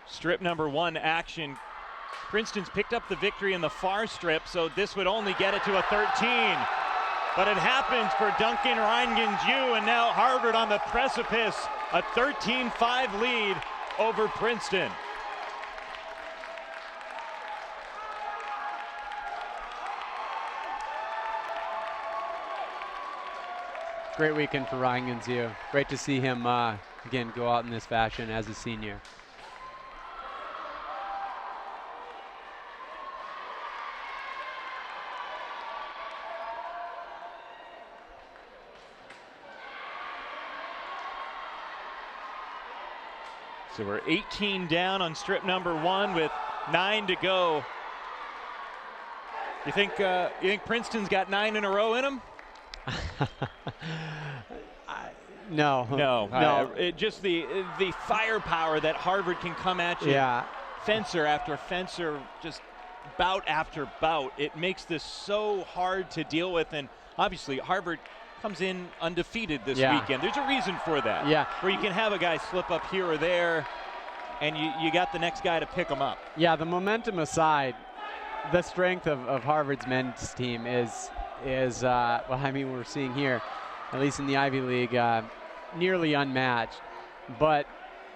Strip number 1 action. Princeton's picked up the victory in the far strip, so this would only get it to a 13. But it happens for Duncan Reingens-Yu, and now Harvard on the precipice, a 13-5 lead over Princeton. Great weekend for Reingens-Yu. Great to see him, again, go out in this fashion as a senior. So we're 18 down on strip number 1 with 9 to go. You think Princeton's got 9 in a row in them? No. Just the firepower that Harvard can come at you. Yeah. Fencer after fencer, just bout after bout. It makes this so hard to deal with, and obviously Harvard comes in undefeated this weekend. There's a reason for that. Yeah. Where you can have a guy slip up here or there, and you got the next guy to pick him up. Yeah, the momentum aside, the strength of Harvard's men's team is well, I mean, we're seeing here, at least in the Ivy League, nearly unmatched. But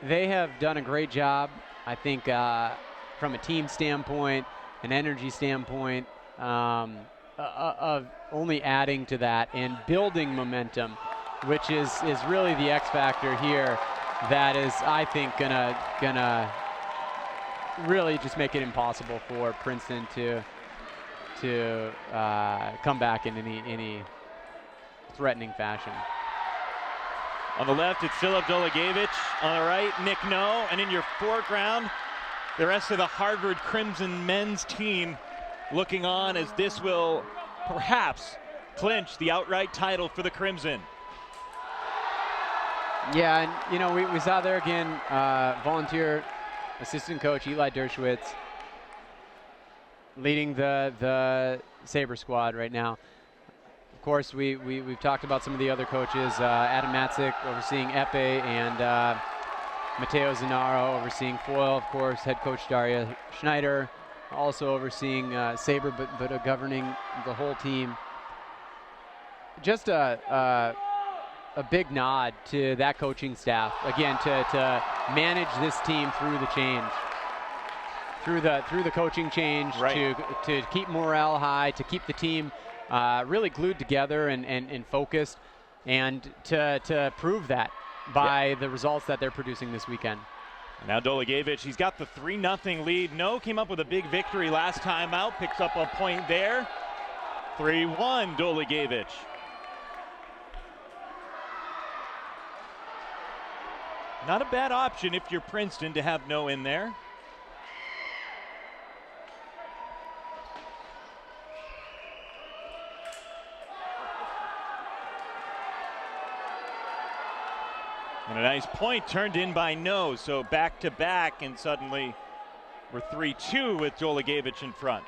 they have done a great job, I think, from a team standpoint, an energy standpoint, of only adding to that and building momentum, which is really the X factor here. That is, I think, gonna really just make it impossible for Princeton to come back in any threatening fashion. On the left, it's Filip Dolagevich. On the right, Nick No. And in your foreground, the rest of the Harvard Crimson men's team looking on as this will perhaps clinch the outright title for the Crimson. Yeah, and you know, we saw there again, volunteer assistant coach Eli Dershowitz leading the Sabre squad right now. Of course, we've talked about some of the other coaches, Adam Matzik overseeing Epee, and Matteo Zanaro overseeing foil, of course, head coach Daria Schneider also overseeing Sabre, but governing the whole team. Just a big nod to that coaching staff, again, to manage this team through the change, through the coaching change, right, to keep morale high, to keep the team really glued together and focused, and to prove that by the results that they're producing this weekend. Now Dolagevich, he's got the 3-0 lead. No came up with a big victory last time out, picks up a point there. 3-1 Dolagevich. Not a bad option if you're Princeton to have No in there. And a nice point turned in by No, so back to back, and suddenly we're 3-2 with Dolagevich in front.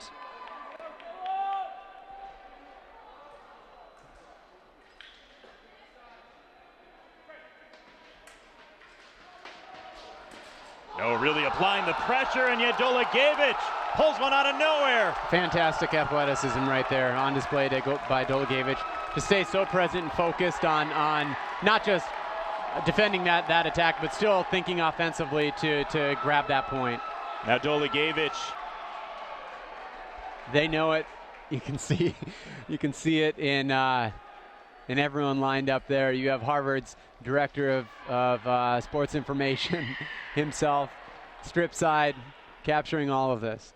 No, really applying the pressure, and yet Dolagevich pulls one out of nowhere. Fantastic athleticism right there on display by Dolagevich to stay so present and focused on not just defending that attack, but still thinking offensively to grab that point. Now Dolagevich. They know it. You can see it in everyone lined up there. You have Harvard's director of sports information himself, strip side, capturing all of this.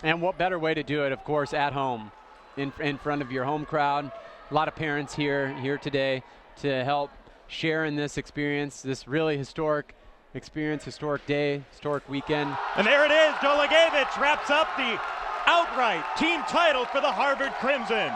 And what better way to do it, of course, at home, in front of your home crowd. A lot of parents here today to help share in this experience, this really historic experience, historic day, historic weekend. And there it is, Dolagevich wraps up the outright team title for the Harvard Crimson.